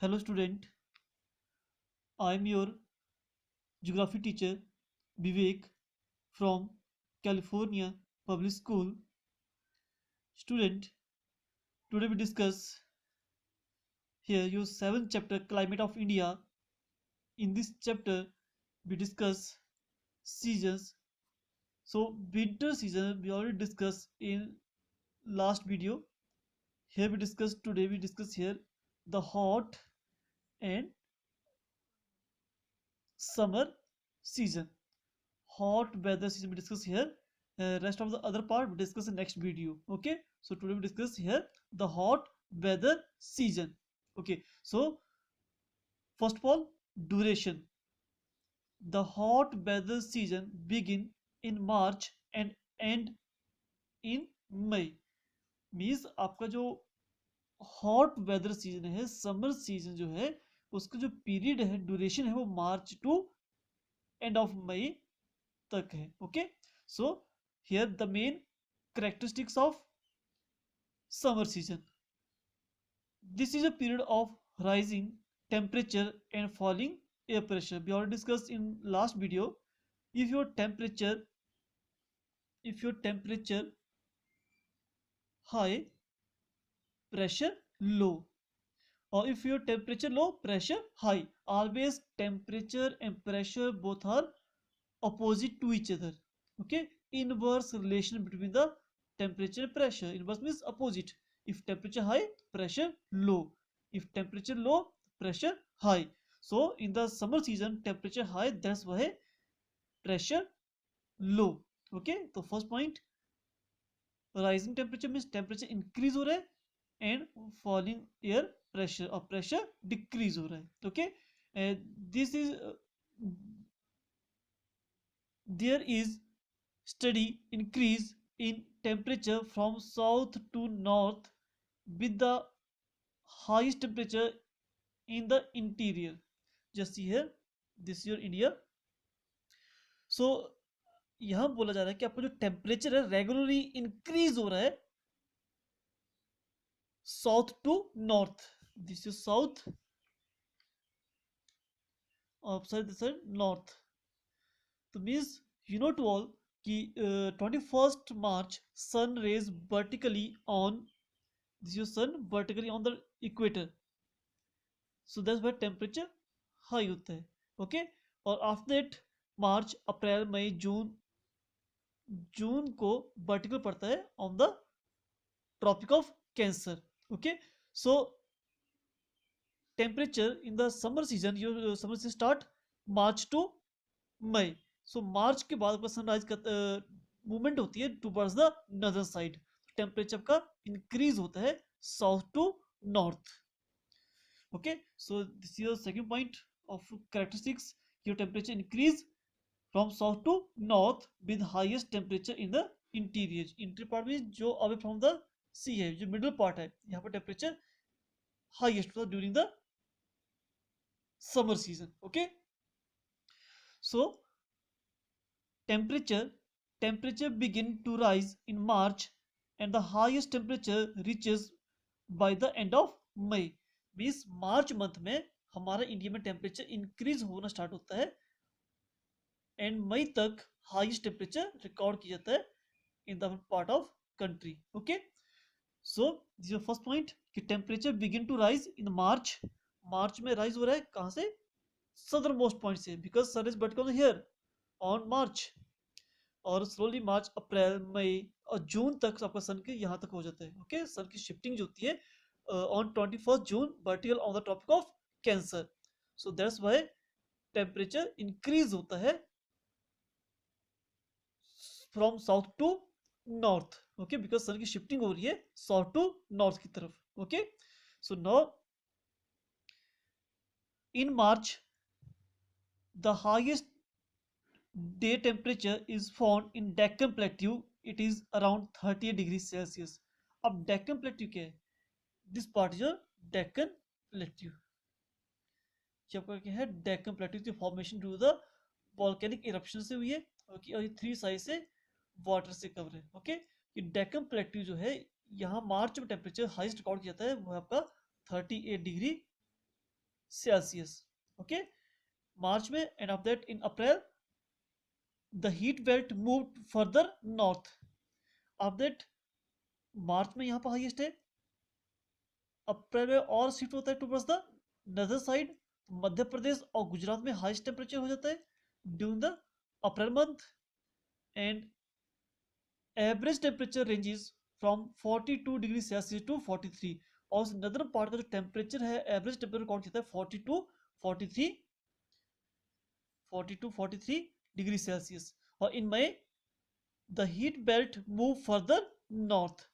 Hello student, I am your geography teacher Vivek from California Public School. Student, today we discuss here your 7th chapter Climate of India. In this chapter we discuss seasons. So winter season we already discussed in last video. Here we discuss here the hot and summer season. Hot weather season we discuss here. Rest of the other part we discuss in next video. Okay, so today we discuss here the hot weather season. Okay, so first of all, duration. The hot weather season begin in March and end in May. Means आपका जो hot weather season है, summer season जो है, उसका जो period है, duration है, वो March to end of May तक है. Okay, so here the main characteristics of summer season. This is a period of rising temperature and falling air pressure. We already discussed in last video. If your temperature high, pressure low, or if your temperature low, pressure high, always temperature and pressure both are opposite to each other. Okay, inverse relation between the temperature and pressure. Inverse means opposite. If temperature high, pressure low. If temperature low, pressure high. So in the summer season, temperature high, that's why pressure low. Okay, so first point, rising temperature means temperature increase हो रहा है and falling air pressure or pressure decrease हो रहा है. Okay, this is there is steady increase in temperature from south to north with the highest temperature in the interior. Just see here, this is your India. So यहाँ बोला जा रहा है कि आपका जो टेम्परेचर है रेगुलरली इंक्रीज हो रहा है south to north. This is south, opposite this is north. तो means you know to all कि 21st March sun rays vertically on this your sun vertically on the equator. So that's why temperature high होता है. Okay, और after that मार्च अप्रैल मई जून, जून को vertical पड़ता है on the Tropic of Cancer. Okay, so temperature in the summer season, your summer season start March to May. So March के बाद आपका sunrise का मूवमेंट होती है towards the northern side. Temperature का इंक्रीज होता है south to north. Okay, so this is second point of characteristics. Your temperature increase from south to north with highest temperature in the interior. Interior part में जो away from the सी है, जो middle part है, यहाँ पर temperature highest होता है during the summer season. Okay, so temperature begin to rise in March and the highest temperature reaches by the end of May. Means March month में हमारा India में टेम्परेचर इंक्रीज होना start होता है and मई तक highest temperature record किया जाता है in the part of country. Okay, so this first point कि temperature begin to rise in March. March में राइज हो रहा है कहाँ से? सदर्न मोस्ट पॉइंट से, because sun is vertical here on March, और स्लोली मार्च अप्रैल मई और जून तक आपका सन के यहाँ तक हो जाता है. ओके, सन की शिफ्टिंग जो होती है on 21st June vertical on the tropic of cancer. So that's why temperature increase होता है from south to north. Okay, because sun की शिफ्टिंग हो रही है साउथ टू नॉर्थ की तरफ. Okay, so now in March, the highest day temperature is found in Deccan Plateau. It is around 38 degrees Celsius. अब Deccan Plateau क्या है? This part is your Deccan Plateau. ये आपका क्या है? Deccan Plateau की formation due to the volcanic eruption से हुई है. ओके, और ये 3 साइड से वाटर से कवर है. ओके, ये Deccan Plateau जो है, यहाँ मार्च में टेम्परेचर हाईएस्ट रिकॉर्ड किया जाता है, वो आपका 38 डिग्री सेल्सियस। ओके, मार्च में, end of that in April the heat belt move further north. Of that March में यहाँ पर हाईएस्ट है, अप्रैल में और शिफ्ट होता है towards the northern side. Madhya Pradesh और गुजरात में हाईएस्ट टेम्परेचर हो जाता है during the April month, and average temperature ranges from 42 degree Celsius to 43। और नदर पार्ट का जो टेम्परेचर है, एवरेज टेम्परेचर कौन कहता है, 42 43 42-43 डिग्री सेल्सियस। और in May the heat belt move further north,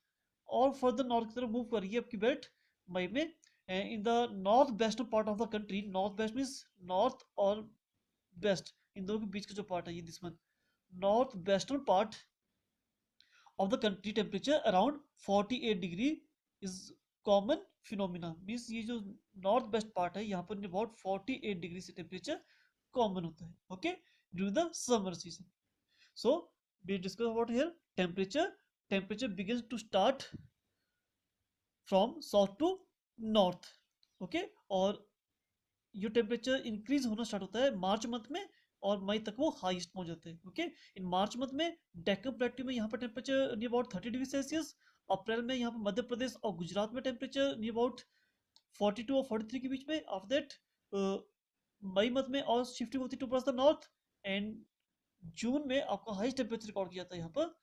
और फर्दर नॉर्थ की तरफ मूव कर रही है आपकी बेल्ट मई में। In the north western part of the country, north west means north और वेस्ट, इन दोनों के बीच का जो पार्ट है ये this one, north western part of the country temperature around 48 degree is common phenomena, means ये जो नॉर्थ वेस्ट पार्ट है यहाँ पर अबाउट 48 डिग्री से टेम्परेचर कॉमन होता है। Okay, during the summer season. So we discuss about here temperature begins to start from south to north। Okay, और ये टेम्परेचर इंक्रीज होना स्टार्ट होता है मार्च मंथ में, और मई तक वो हाईएस्ट पहुंच जाते हैं। ओके, इन मार्च मंथ में डेक्कन प्लेट्यू में यहाँ पर temperature near about 30 degree Celsius. April में यहाँ पर मध्य प्रदेश और गुजरात में टेम्परेचर नियर अबाउट 42 और 43 के बीच में। आफ्टर दैट मई मंथ में और शिफ्टिंग होती है towards the north, and June में आपका हाईएस्ट टेम्परेचर रिकॉर्ड किया जाता है यहाँ पर,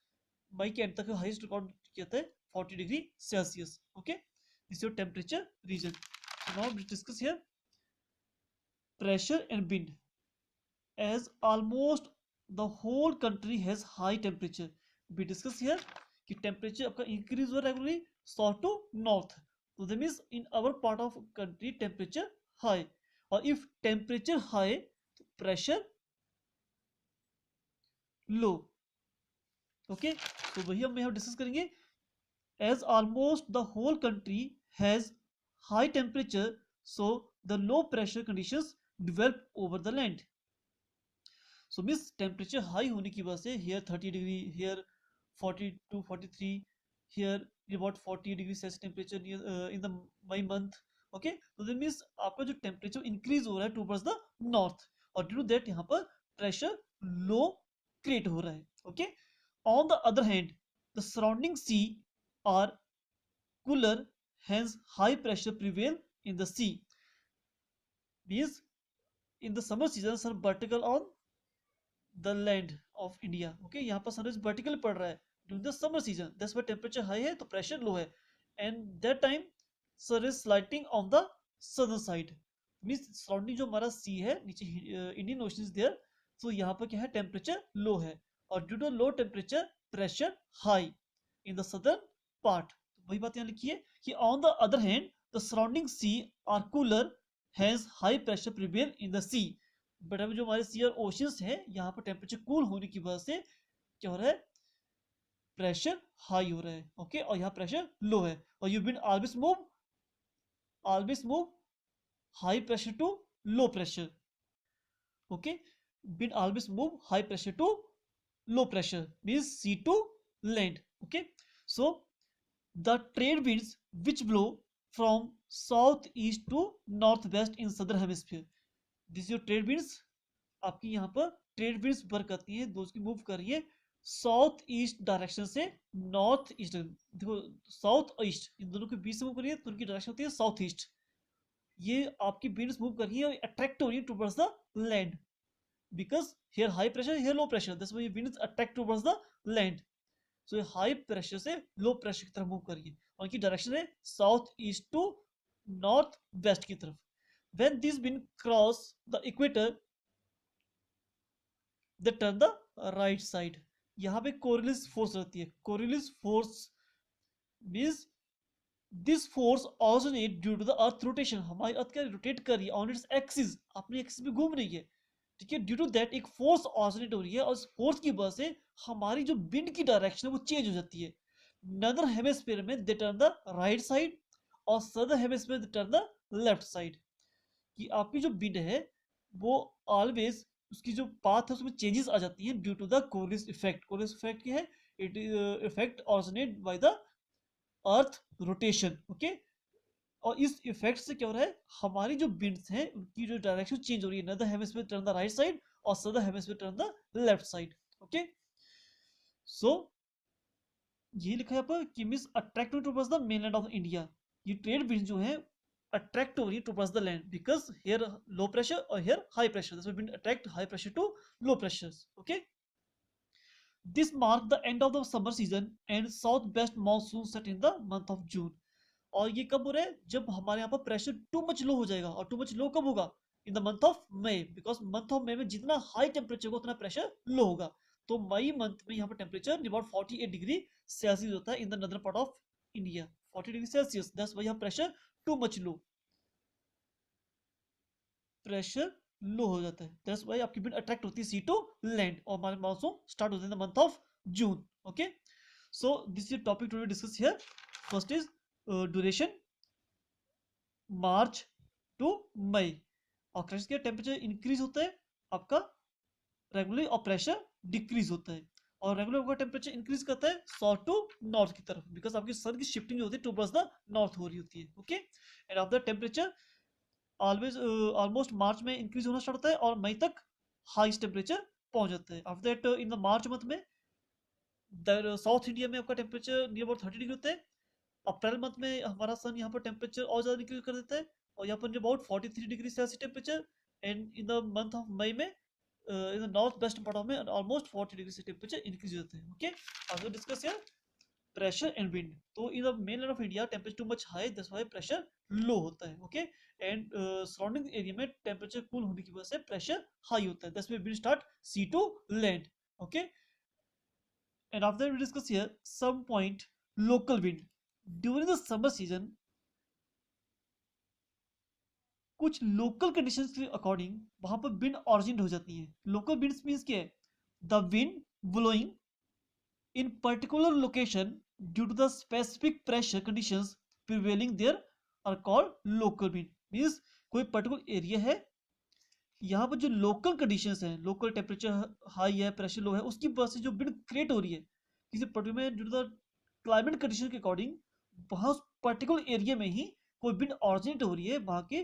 मई के एंड तक हाईएस्ट रिकॉर्ड किया जाता है 40 degree Celsius. Okay, this your temperature region. Now we discuss here pressure and wind, as almost the whole country has high temperature। we discuss here कि temperature आपका increase हो regularly south to north, so that means in our part of country temperature high, और if temperature high तो pressure low। okay, तो वही हम यहाँ discuss करेंगे। as almost the whole country has high temperature, so the low pressure conditions develop over the land। So means temperature high होने की वजह से here 30 degree, here 42 43, here about 40 degree Celsius temperature in the May month. Okay, तो that means आपका जो temperature increase हो रहा है टूवर्ड्स द नॉर्थ, और ड्यू टू दैट यहाँ पर प्रेशर लो क्रिएट हो रहा है। Okay, on the other hand the surrounding sea are cooler, hence high pressure prevail in the sea। means in the summer season sun vertical on the land of India। okay, यहाँ पर sunrise vertical पड़ रहा है during the summer season, that's why temperature high है तो pressure low है, and that time sun is slanting on the southern side, means surrounding जो हमारा sea है नीचे Indian Ocean is there, so यहाँ पर क्या है temperature low है, और due to low temperature pressure high in the southern part। तो वही बात यहाँ लिखी है कि on the other hand the surrounding sea are cooler, hence high pressure prevail in the sea। But अभी जो हमारे सी और ओशंस है यहाँ पर टेम्परेचर कूल होने की वजह से क्या हो रहा है, प्रेशर हाई हो रहा है। ओके, और यहाँ प्रेशर लो है, और you been always move high pressure to low pressure. Okay, been always move high pressure to low pressure means sea to land. Okay, so the trade winds which blow from south east to north west in southern hemisphere. This your trade winds, आपकी यहाँ पर trade winds work करती है, दोस्त की move कर रही है साउथ ईस्ट डायरेक्शन से नॉर्थ ईस्ट। देखो साउथ और ईस्ट इन दोनों के बीच से मूव कर रही है, तो उनकी डायरेक्शन होती है साउथ ईस्ट। ये आपकी विंड्स मूव कर रही है और अट्रैक्ट हो रही है towards the land, because here high pressure here low pressure, that's why winds attract towards the land. So high pressure से लो प्रेशर की तरफ मूव कर रही है, और उनकी डायरेक्शन है south east to north west की तरफ। When these wind cross the equator, they turn the right side। यहाँ पे Coriolis force रहती है। Coriolis force means this force originates due to the earth rotation। हमारी अर्थ क्या रोटेट कर रही है on its axis, अपनी एक्सिस पे घूम रही है, ठीक है। ड्यू टू दैट एक फोर्स ऑरिजिनेट हो रही है, और उस फोर्स की वजह से हमारी जो विंड की डायरेक्शन है वो चेंज हो जाती है। नॉर्दर्न हेमिस्फीयर में they turn the right side, और southern hemisphere they turn the left side. कि आपकी जो विंड है वो ऑलवेज उसकी जो पाथ है उसमें चेंजेस आ जाती हैं due to the Coriolis effect. Coriolis effect क्या है, it is effect originate by the earth rotation. Okay, और इस इफेक्ट से क्या हो रहा है, हमारी जो विंड्स हैं उनकी जो डायरेक्शन चेंज हो रही है, northern hemisphere turn the right side और southern hemisphere turn the left side. Okay, so ये लिखा है यहाँ पर कि means attract towards the mainland of India. ये ट्रेड विंड जो है अट्रैक्ट हो रही है towards the land because here low pressure और here high pressure, this wind attract high pressure to low pressure. Okay, this mark the end of the summer season and south west monsoon set in the month of जून। और ये कब हो रहा है, जब हमारे यहाँ पर प्रेशर टू मच लो हो जाएगा। और टू मच लो कब होगा, in the month of May, because month of May में जितना हाई टेम्परेचर होगा उतना प्रेशर लो होगा। तो मई मंथ में यहाँ पर टेम्परेचर अबाउट 48 डिग्री सेल्सियस होता है in the northern part of India, 40 degree Celsius. दस वही प्रेशर टू मच लो, प्रेशर लो हो जाता है, दैट्स व्हाई आपकी विंड अट्रैक्ट होती है सी टू लैंड, और हमारे मानसून स्टार्ट होते हैं in the month of June. Okay, so this is topic to discuss here. First is duration, March to May. और के टेम्परेचर इंक्रीज होता है आपका रेगुलरली और प्रेशर डिक्रीज होता है। और रेगुलर का टेम्परेचर इंक्रीज करता है साउथ टू नॉर्थ की तरफ, बिकॉज आपकी सन की शिफ्टिंग होती है टुवर्ड्स द नॉर्थ हो रही होती है। Okay, and after temperature always almost March में इंक्रीज होना स्टार्ट होता है और मई तक हाईएस्ट टेम्परेचर पहुंच जाता है। After that in the March month में साउथ इंडिया में आपका टेम्परेचर नियर अबाउट 30 डिग्री होता है। अप्रैल मंथ में हमारा सन यहाँ पर टेम्परेचर और ज़्यादा इंक्रीज कर देता है और यहाँ पर about 43 degree Celsius temperature. And in the month of May में in the north west part of में ऑलमोस्ट 40 डिग्री से टेम्परेचर इंक्रीज हो जाते हैं। ओके, अब discuss here pressure and wind. तो in the mainland of India temperature too much high, that's why pressure low होता है। ओके, एंड सराउंडिंग एरिया में टेम्परेचर कूल होने की वजह से प्रेशर हाई होता है, that's why wind start sea to land. Okay, and after we discuss here some point local wind during the summer season। कुछ लोकल कंडीशंस के according वहां पर विंड ऑरिजिनेट हो जाती है। लोकल विंड्स मींस क्या है, the wind blowing in particular location due to the specific pressure conditions prevailing there are called local wind. Means कोई पर्टिकुलर एरिया है, यहाँ पर जो लोकल कंडीशंस हैं, लोकल टेम्परेचर हाई है, प्रेशर लो है, उसकी वजह से जो विंड क्रिएट हो रही है किसी पर्टिकुलर में due to the climate condition के अकॉर्डिंग, वहाँ उस पर्टिकुलर एरिया में ही कोई विंड ऑरिजिनेट हो रही है वहाँ के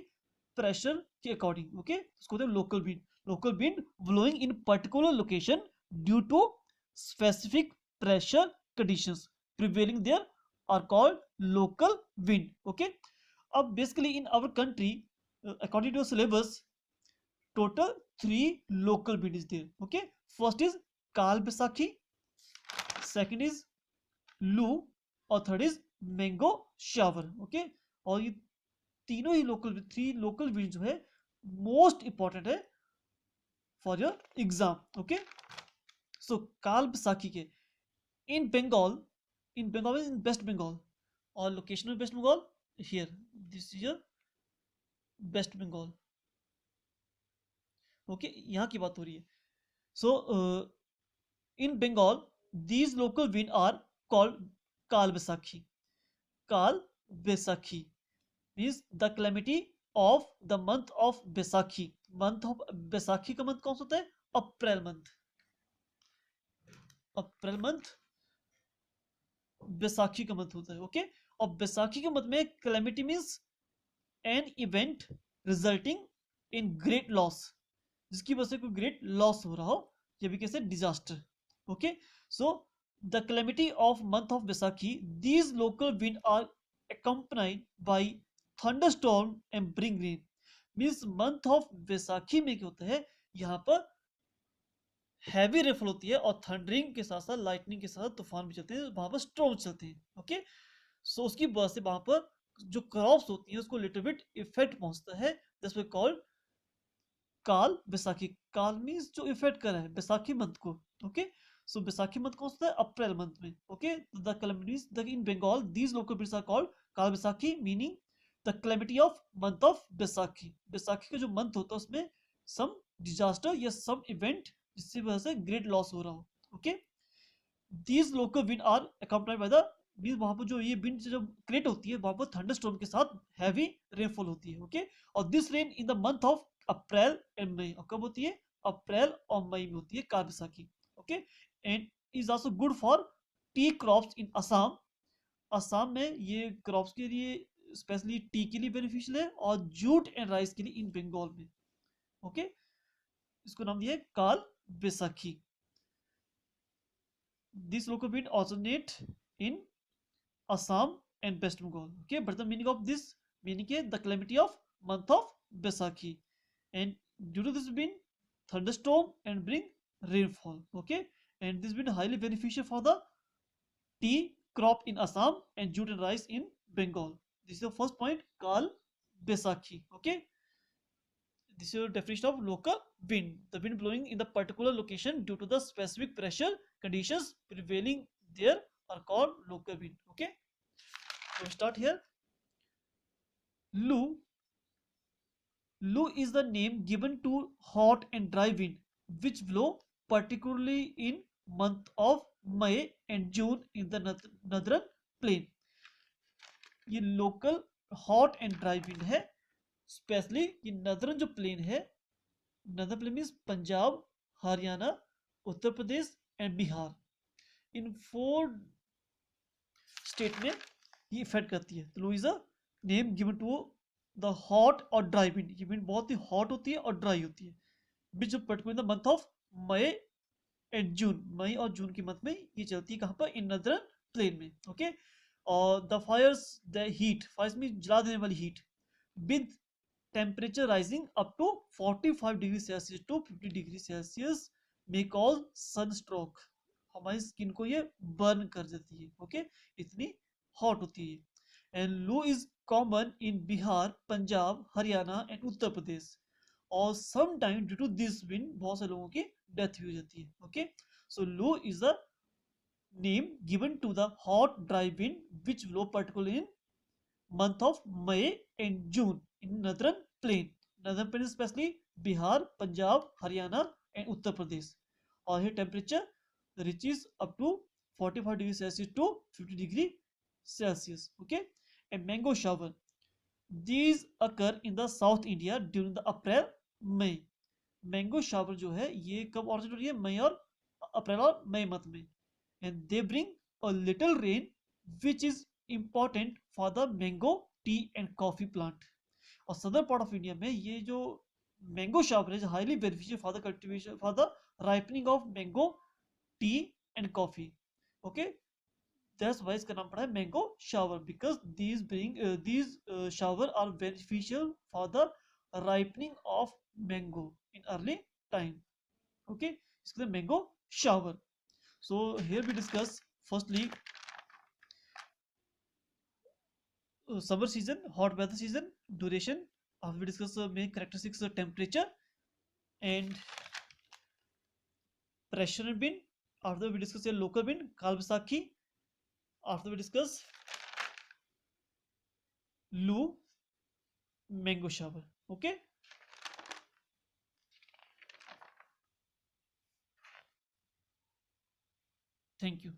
प्रेशर के अकॉर्डिंग। ओके, उसको बोलते हैं local wind. Local wind blowing in particular location due to specific pressure conditions prevailing there are called local wind. Okay, अब basically in our country according to syllabus total 3 local wind is there। okay, first is काल Baisakhi, second is loo और third is mango shower. Okay, और ये तीनों ही three local wind जो है most important है for your exam. Okay, so Kal Baisakhi के इन बंगाल, इन वेस्ट बंगाल, और location of West Bengal here, this is West Bengal. Okay, यहाँ की बात हो रही है। So in Bengal these local wind are called Kal Baisakhi. Kal Baisakhi means the calamity of the month of Baisakhi. Month of Baisakhi का मंथ कौन सा होता है, April month. April month Baisakhi का मंथ होता है। ओके, और बैसाखी के मंथ में calamity means an event resulting in great loss, जिसकी वजह से कोई ग्रेट लॉस हो रहा हो, ये भी कैसे disaster. Okay, so the calamity of month of Baisakhi, these local wind are accompanied by thunderstorm and bring rain। Means month of Baisakhi में क्या होता है, यहाँ पर हैवी रेनफॉल होती है और थंडरिंग के साथ साथ लाइटनिंग के साथ तूफान भी चलते हैं, वहां पर स्टॉर्म चलते हैं। ओके, सो उसकी वजह से वहां पर जो क्रॉप्स होती हैं उसको लिटिल बिट इफेक्ट पहुंचता है, that's why called Kal Baisakhi. काल मीन्स जो इफेक्ट कर रहा है बैसाखी मंथ को। ओके, सो बैसाखी मंथ कौन सा है, अप्रैल मंथ में। Okay, the calamities in Bengal these local winds are called Kal Baisakhi, meaning the calamity of month of Baisakhi. Baisakhi का जो मंथ होता है उसमें सम डिजास्टर या सम इवेंट जिसकी वजह से ग्रेट लॉस हो रहा हो। Okay, these local wind are accompanied by the means वहां पर जो ये विंड जब क्रिएट होती है वहां पर थंडरस्टॉर्म के साथ हैवी रेनफॉल होती है। ओके, और this rain in the month of April and May, और कब होती है, अप्रैल और मई में होती है काल Baisakhi. Okay, and is also good for T crops इन असम। असम में ये क्रॉप्स के लिए स्पेशली टी के लिए बेनिफिशियल है और जूट एंड राइस के लिए इन बंगाल में। ओके, इसको नाम दिया है काल Baisakhi. This local wind originate in Assam and West Bengal. Okay, but the meaning of this meaning is the calamity of month of Baisakhi, and due to this wind, thunderstorm and bring rainfall. Okay, and this wind highly beneficial for the tea crop in Assam and jute and rice in Bengal. This is the first point. Kal Baisakhi. Okay, this is your definition of local wind. The wind blowing in the particular location due to the specific pressure conditions prevailing there are called local wind. Okay, so we start here. Lu. Lu is the name given to hot and dry wind which blow particularly in month of May and June in the northern plain. ये local hot and dry wind है, specially ये northern जो plain है, northern plain means Punjab, Haryana, Uttar Pradesh and Bihar, in 4 state में ये effect करती है। तो loo is a name given to the hot और ड्राई विंड। ये विंड बहुत ही हॉट होती है और ड्राई होती है, which particular the month of May and June. May और जून के मंथ में ये चलती है, कहाँ पर? इन नदरन प्लेन में। ओके, और the fires, the heat, fires में जला देने वाली heat, with temperature rising up to 45 degree Celsius to 50 degree celsius may cause sunstroke. हमारी स्किन को ये बर्न कर देती है। ओके, इतनी हॉट होती है। And loo is common in Bihar, Punjab, Haryana and Uttar Pradesh. और some time due to this wind बहुत से लोगों की डेथ भी हो जाती है। ओके, सो लू is the name given to the hot dry wind which blow particularly in month of May and June in northern plain. Northern plain especially Bihar, Punjab, Haryana and Uttar Pradesh. Or here temperature reaches up to 45 degrees Celsius to 50 degree Celsius. Okay, and mango shower. These occur in the South India during the April, May. Mango shower जो है ये कब originate हो रही है? मई और अप्रैल और मई month में। and they bring a little rain which is important for the mango tea and coffee plant. और सदर पार्ट ऑफ इंडिया में ये जो मैंगो शावर है highly beneficial for the cultivation for the ripening of mango T and coffee. Okay, that's why इसका नाम पड़ा है mango shower, because these shower are beneficial for the ripening of mango in early time. Okay, इसका mango shower. So here we discuss firstly summer season, hot weather season, duration. After we discuss main characteristics, temperature and pressure and wind. After we discuss a local wind, Kal Baisakhi. After we discuss Lu, mango shower. Okay. Thank you.